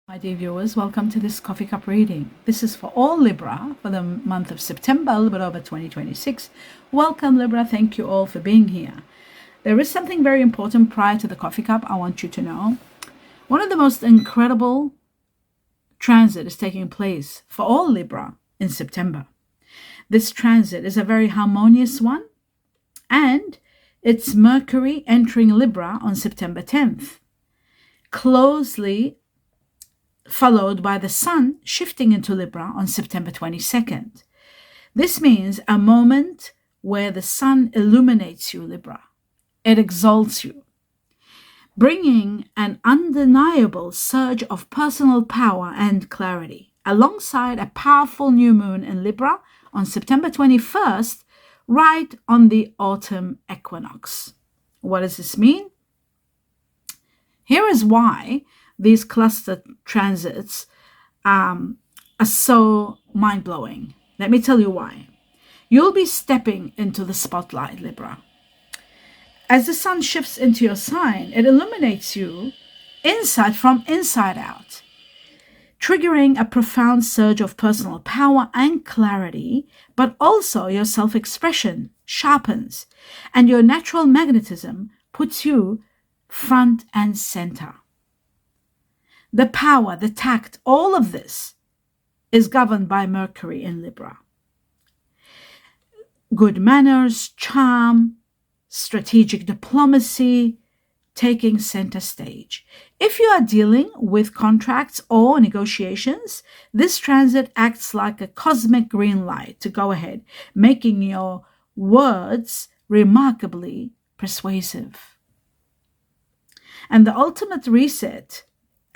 My dear viewers, welcome to this coffee cup reading. This is for all Libra for the month of September, a little bit over 2026. Welcome, Libra. Thank you all for being here. There is something very important prior to the coffee cup I want you to know. One of the most incredible transit is taking place for all Libra in September. This transit is a very harmonious one, and it's Mercury entering Libra on September 10th, closely followed by the Sun shifting into Libra on September 22nd. This means a moment where the Sun illuminates you, Libra. It exalts you, bringing an undeniable surge of personal power and clarity, alongside a powerful new moon in Libra on September 21st, right on the autumn equinox. What does this mean? Here is why these cluster transits are so mind-blowing. Let me tell you why. You'll be stepping into the spotlight, Libra. As the Sun shifts into your sign, it illuminates you from inside out, triggering a profound surge of personal power and clarity, but also your self-expression sharpens, and your natural magnetism puts you front and center. The power, the tact, all of this is governed by Mercury in Libra. Good manners, charm, strategic diplomacy, taking center stage. If you are dealing with contracts or negotiations, this transit acts like a cosmic green light to go ahead, making your words remarkably persuasive. And the ultimate reset,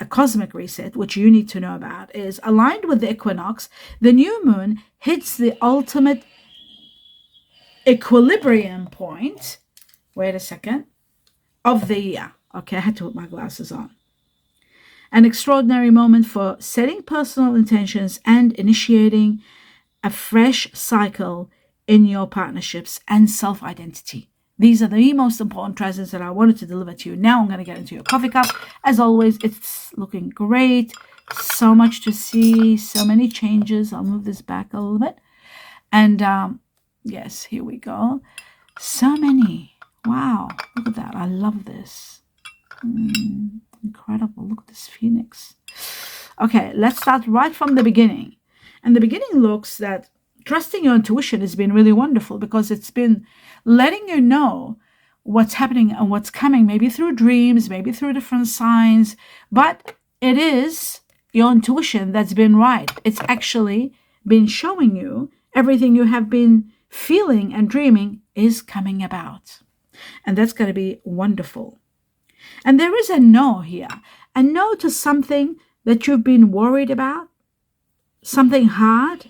a cosmic reset, which you need to know about, is aligned with the equinox. The new moon hits the ultimate equilibrium point, wait a second, of the year. Okay, I had to put my glasses on. An extraordinary moment for setting personal intentions and initiating a fresh cycle in your partnerships and self-identity. These are the most important transits that I wanted to deliver to you. Now I'm going to get into your coffee cup. As always, it's looking great. So much to see. So many changes. I'll move this back a little bit. And yes, here we go. So many. Wow. Look at that. I love this. Incredible. Look at this phoenix. Okay, let's start right from the beginning. And the beginning looks that trusting your intuition has been really wonderful, because it's been letting you know what's happening and what's coming, maybe through dreams, maybe through different signs, but it is your intuition that's been right. It's actually been showing you everything you have been feeling and dreaming is coming about. And that's going to be wonderful. And there is a no here, a no to something that you've been worried about, something hard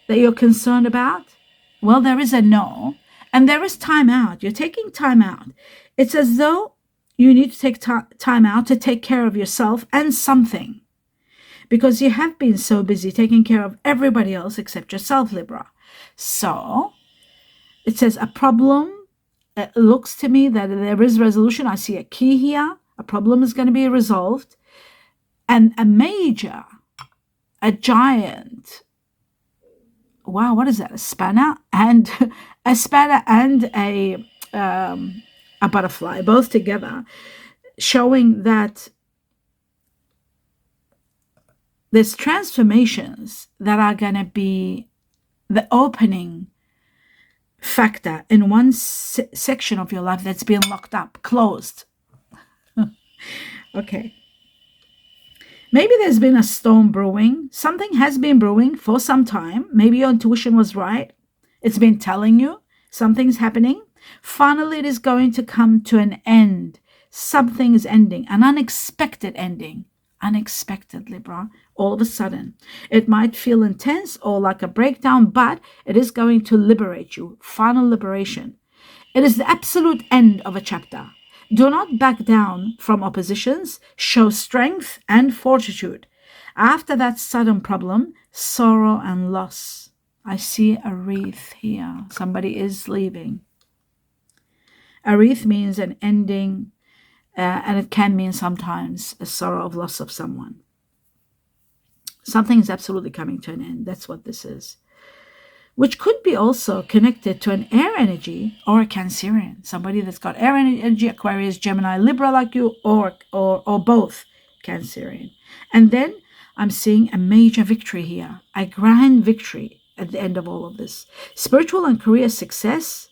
that you're concerned about. Well, there is a no, and there is time out. You're taking time out. It's as though you need to take time out to take care of yourself and something, because you have been so busy taking care of everybody else except yourself, Libra. So it says a problem. It looks to me that there is resolution. I see a key here. A problem is going to be resolved, and a giant, wow, what is that? A spanner and a butterfly, both together, showing that there's transformations that are going to be the opening factor in one section of your life that's been locked up, closed. Okay. Maybe there's been a storm brewing. Something has been brewing for some time. Maybe your intuition was right. It's been telling you something's happening. Finally, it is going to come to an end. Something is ending, an unexpected ending. Unexpected, Libra, all of a sudden. It might feel intense or like a breakdown, but it is going to liberate you. Final liberation. It is the absolute end of a chapter. Do not back down from oppositions. Show strength and fortitude. After that sudden problem, sorrow and loss. I see a wreath here. Somebody is leaving. A wreath means an ending, and it can mean sometimes a sorrow of loss of someone. Something is absolutely coming to an end. That's what this is. Which could be also connected to an air energy or a Cancerian. Somebody that's got air energy, Aquarius, Gemini, Libra like you, or both Cancerian. And then I'm seeing a major victory here, a grand victory at the end of all of this. Spiritual and career success.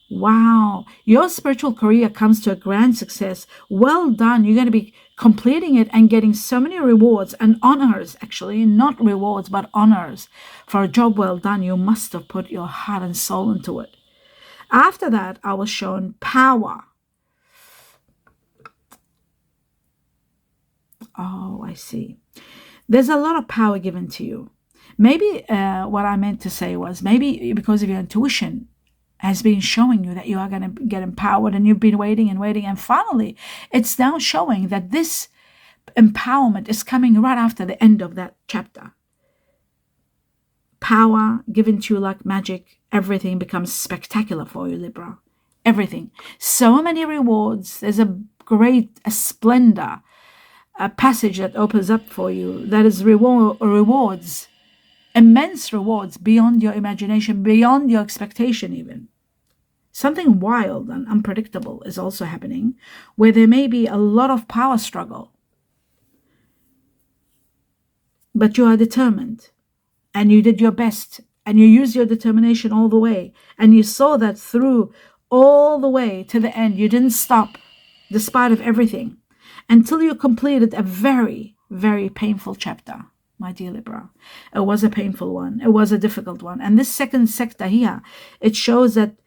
Wow, your spiritual career comes to a grand success. Well done. You're going to be completing it and getting so many rewards and honors, actually, not rewards, but honors for a job well done. You must have put your heart and soul into it. After that, I was shown power. Oh, I see. There's a lot of power given to you. Maybe what I meant to say was maybe because of your intuition has been showing you that you are going to get empowered, and you've been waiting and waiting. And finally, it's now showing that this empowerment is coming right after the end of that chapter. Power given to you like magic. Everything becomes spectacular for you, Libra. Everything. So many rewards. There's a splendor, a passage that opens up for you that is rewards. Immense rewards beyond your imagination, beyond your expectation even. Something wild and unpredictable is also happening, where there may be a lot of power struggle. But you are determined, and you did your best, and you used your determination all the way, and you saw that through all the way to the end. You didn't stop, despite of everything, until you completed a very, very painful chapter. My dear Libra, it was a painful one. It was a difficult one. And this second sector here, it shows that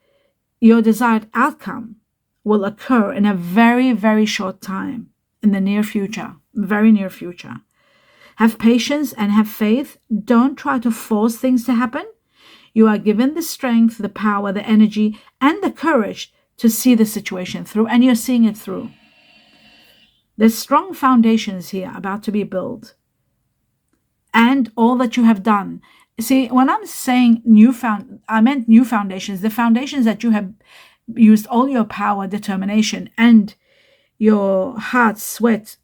your desired outcome will occur in a very, very short time, in the near future, very near future. Have patience and have faith. Don't try to force things to happen. You are given the strength, the power, the energy, and the courage to see the situation through, and you're seeing it through. There's strong foundations here about to be built. And all that you have done. See, when I'm saying I meant new foundations, the foundations that you have used all your power, determination, and your heart, sweat,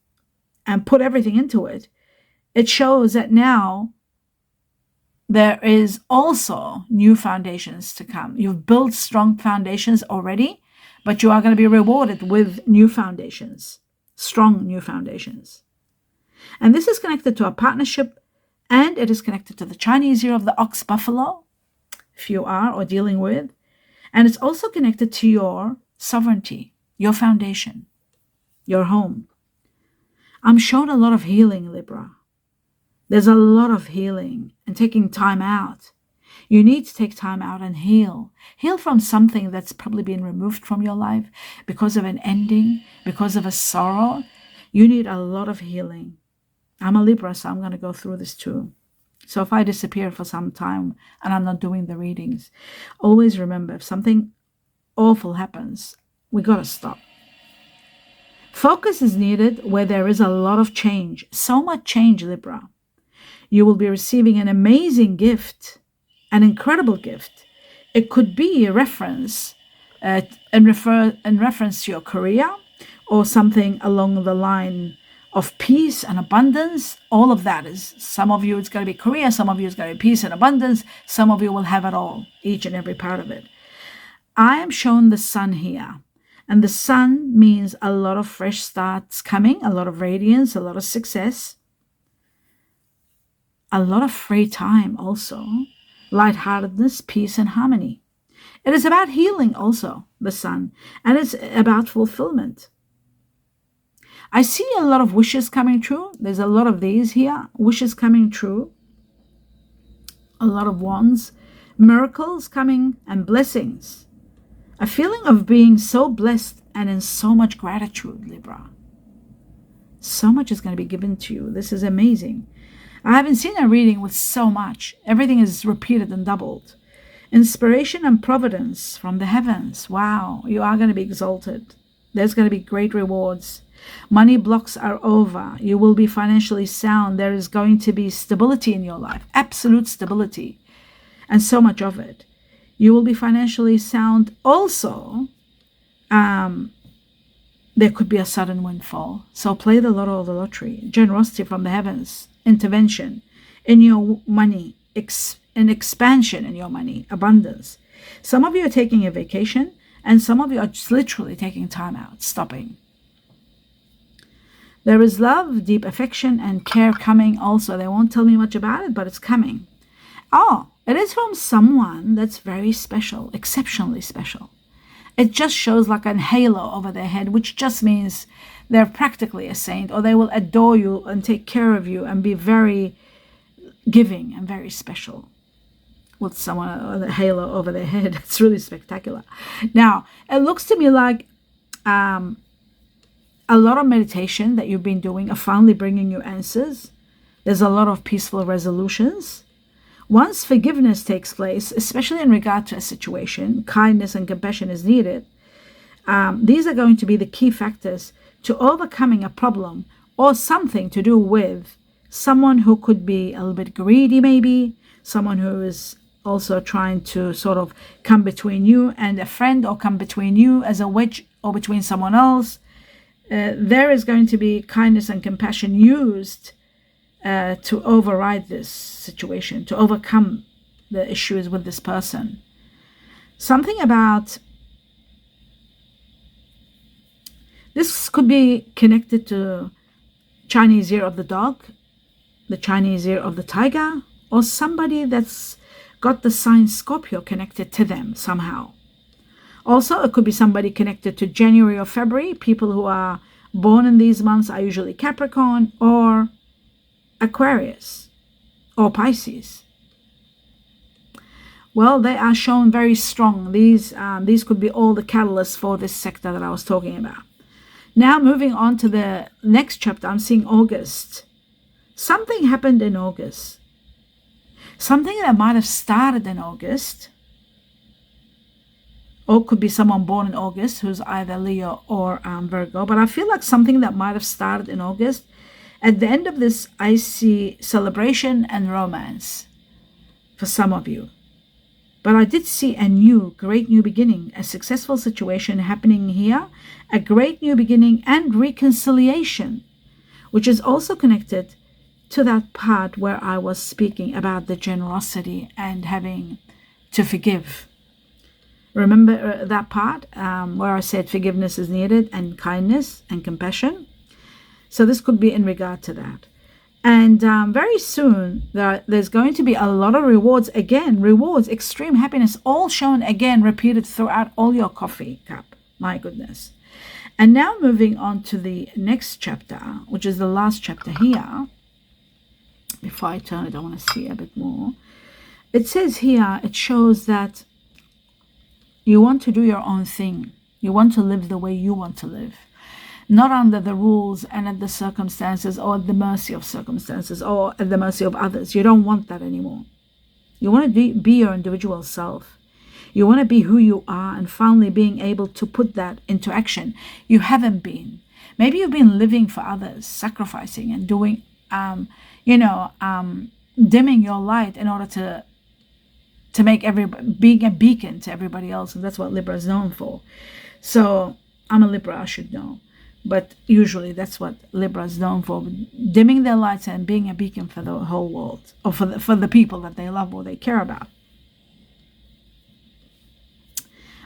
and put everything into it. It shows that now there is also new foundations to come. You've built strong foundations already, but you are going to be rewarded with new foundations, strong new foundations. And this is connected to a partnership. And it is connected to the Chinese year of the ox buffalo, if you are or dealing with. And it's also connected to your sovereignty, your foundation, your home. I'm shown a lot of healing, Libra. There's a lot of healing and taking time out. You need to take time out and heal. Heal from something that's probably been removed from your life because of an ending, because of a sorrow. You need a lot of healing. I'm a Libra, so I'm going to go through this too. So if I disappear for some time and I'm not doing the readings, always remember, if something awful happens, we got to stop. Focus is needed where there is a lot of change. So much change, Libra. You will be receiving an amazing gift, an incredible gift. It could be a reference in reference to your career, or something along the line of peace and abundance. All of that is, some of you it's going to be career, some of you it's going to be peace and abundance, some of you will have it all, each and every part of it. I am shown the sun here, and the sun means a lot of fresh starts coming, a lot of radiance, a lot of success, a lot of free time also, lightheartedness, peace and harmony. It is about healing also, the sun, and it's about fulfillment. I see a lot of wishes coming true. There's a lot of these here, wishes coming true. A lot of wands, miracles coming, and blessings. A feeling of being so blessed and in so much gratitude, Libra. So much is going to be given to you. This is amazing. I haven't seen a reading with so much. Everything is repeated and doubled. Inspiration and providence from the heavens. Wow, you are going to be exalted. There's going to be great rewards. Money blocks are over. You will be financially sound. There is going to be stability in your life, absolute stability, and so much of it. You will be financially sound also. there could be a sudden windfall. So play the lotto or the lottery. Generosity from the heavens, intervention in your money, an expansion in your money, abundance. Some of you are taking a vacation, and some of you are just literally taking time out, stopping. There is love, deep affection, and care coming also. They won't tell me much about it, but it's coming. Oh, it is from someone that's very special, exceptionally special. It just shows like a halo over their head, which just means they're practically a saint, or they will adore you and take care of you and be very giving and very special. With someone with a halo over their head. It's really spectacular. Now, it looks to me like a lot of meditation that you've been doing are finally bringing you answers. There's a lot of peaceful resolutions. Once forgiveness takes place, especially in regard to a situation, kindness and compassion is needed. These are going to be the key factors to overcoming a problem or something to do with someone who could be a little bit greedy, maybe someone who is also trying to sort of come between you and a friend, or come between you as a wedge, or between someone else. There is going to be kindness and compassion used to override this situation, to overcome the issues with this person. Something about this could be connected to Chinese year of the dog, the Chinese year of the tiger, or somebody that's got the sign Scorpio connected to them somehow. Also, it could be somebody connected to January or February. People who are born in these months are usually Capricorn or Aquarius or Pisces. Well, they are shown very strong. These could be all the catalysts for this sector that I was talking about. Now, moving on to the next chapter, I'm seeing August. Something happened in August. Something that might have started in August, or could be someone born in August who's either Leo or Virgo, but I feel like something that might have started in August. At the end of this, I see celebration and romance for some of you. But I did see a great new beginning, a successful situation happening here, a great new beginning and reconciliation, which is also connected to that part where I was speaking about the generosity and having to forgive. Remember that part where I said forgiveness is needed, and kindness and compassion? So this could be in regard to that. And very soon there's going to be a lot of rewards again, rewards, extreme happiness, all shown again, repeated throughout all your coffee cup. My goodness. And now moving on to the next chapter, which is the last chapter here. Before I turn it, I want to see a bit more. It says here, it shows that you want to do your own thing. You want to live the way you want to live. Not under the rules and at the circumstances, or at the mercy of circumstances, or at the mercy of others. You don't want that anymore. You want to be your individual self. You want to be who you are, and finally being able to put that into action. You haven't been. Maybe you've been living for others, sacrificing and doing, dimming your light in order to make being a beacon to everybody else. And that's what Libra is known for. So I'm a Libra, I should know. But usually that's what Libra is known for, dimming their lights and being a beacon for the whole world, or for the people that they love or they care about.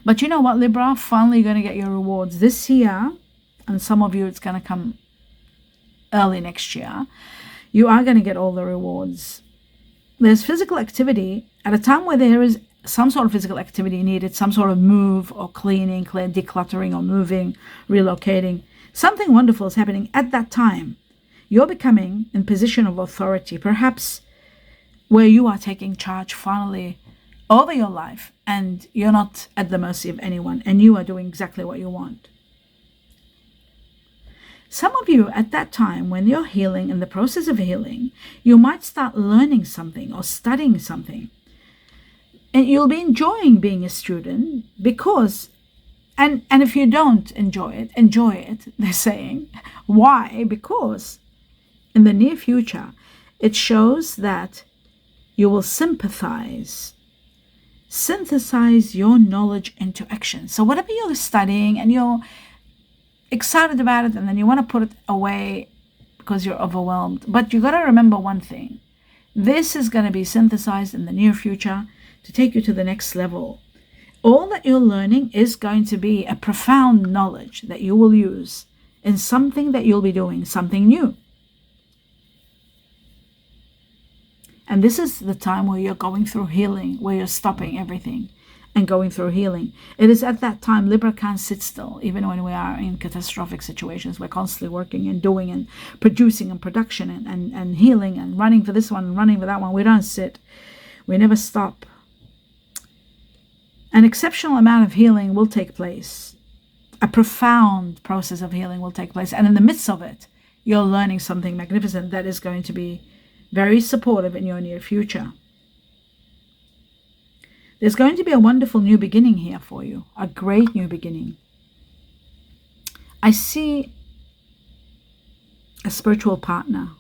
But you know what, Libra? Finally, you're going to get your rewards this year, and some of you, it's going to come early next year. You are going to get all the rewards. There's physical activity at a time where there is some sort of physical activity needed, some sort of move or cleaning, decluttering or moving, relocating. Something wonderful is happening at that time. You're becoming in position of authority, perhaps where you are taking charge finally over your life, and you're not at the mercy of anyone, and you are doing exactly what you want. Some of you at that time, when you're healing, in the process of healing, you might start learning something or studying something. And you'll be enjoying being a student because, and if you don't enjoy it, they're saying. Why? Because in the near future, it shows that you will synthesize your knowledge into action. So whatever you're studying and you're excited about it, and then you want to put it away because you're overwhelmed. But you got to remember one thing. This is going to be synthesized in the near future to take you to the next level. All that you're learning is going to be a profound knowledge that you will use in something that you'll be doing, something new. And this is the time where you're going through healing, where you're stopping everything and going through healing. It is at that time Libra can't sit still. Even when we are in catastrophic situations, we're constantly working and doing and producing and production and healing and running for this one and running for that one. We don't sit. We never stop. An exceptional amount of healing will take place. A profound process of healing will take place. And in the midst of it, you're learning something magnificent that is going to be very supportive in your near future. There's going to be a wonderful new beginning here for you, a great new beginning. I see a spiritual partner,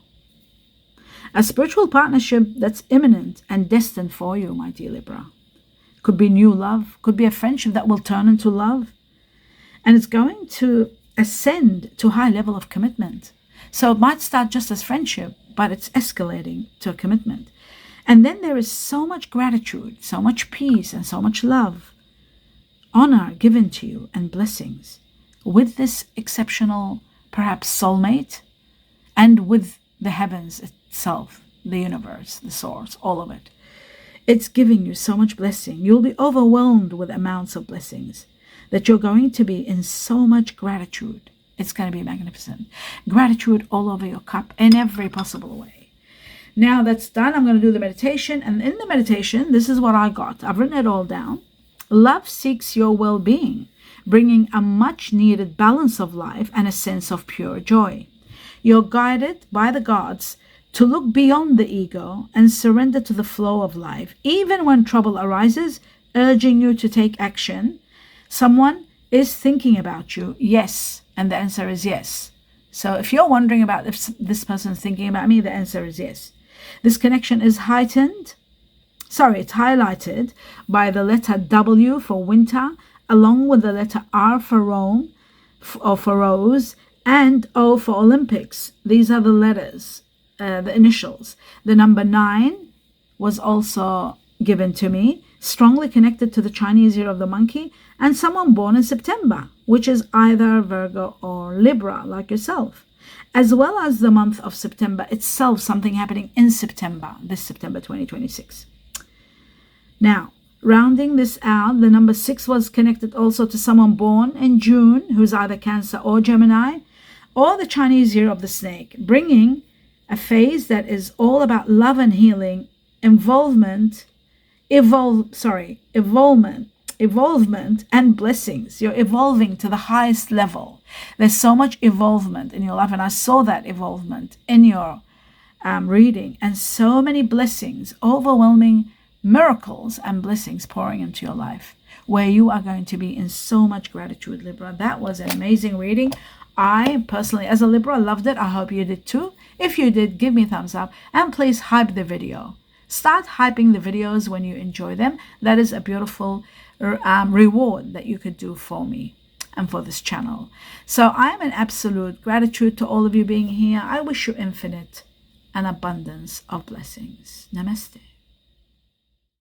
a spiritual partnership that's imminent and destined for you, my dear Libra. Could be new love, could be a friendship that will turn into love, and it's going to ascend to a high level of commitment. So it might start just as friendship, but it's escalating to a commitment. And then there is so much gratitude, so much peace, and so much love, honor given to you, and blessings with this exceptional, perhaps soulmate, and with the heavens itself, the universe, the source, all of it. It's giving you so much blessing. You'll be overwhelmed with amounts of blessings that you're going to be in so much gratitude. It's going to be magnificent. Gratitude all over your cup in every possible way. Now that's done, I'm going to do the meditation. And in the meditation, this is what I got. I've written it all down. Love seeks your well-being, bringing a much-needed balance of life and a sense of pure joy. You're guided by the gods to look beyond the ego and surrender to the flow of life, even when trouble arises, urging you to take action. Someone is thinking about you, yes, and the answer is yes. So if you're wondering about if this person's thinking about me, the answer is yes. This connection is it's highlighted by the letter W for winter, along with the letter R for Rome, or for rose, and O for Olympics. These are the letters, the initials. The number 9 was also given to me, strongly connected to the Chinese year of the monkey, and someone born in September, which is either Virgo or Libra, like yourself, as well as the month of September itself, something happening in September, this September 2026. Now, rounding this out, the number 6 was connected also to someone born in June, who's either Cancer or Gemini, or the Chinese year of the snake, bringing a phase that is all about love and healing, evolvement and blessings. You're evolving to the highest level. There's so much evolvement in your life, and I saw that evolvement in your reading, and so many blessings, overwhelming miracles and blessings pouring into your life, where you are going to be in so much gratitude, Libra. That was an amazing reading. I personally, as a Libra, loved it. I hope you did too. If you did, give me a thumbs up, and please hype the video. Start hyping the videos when you enjoy them. That is a beautiful reward that you could do for me and for this channel. So I am in absolute gratitude to all of you being here. I wish you infinite and abundance of blessings. Namaste.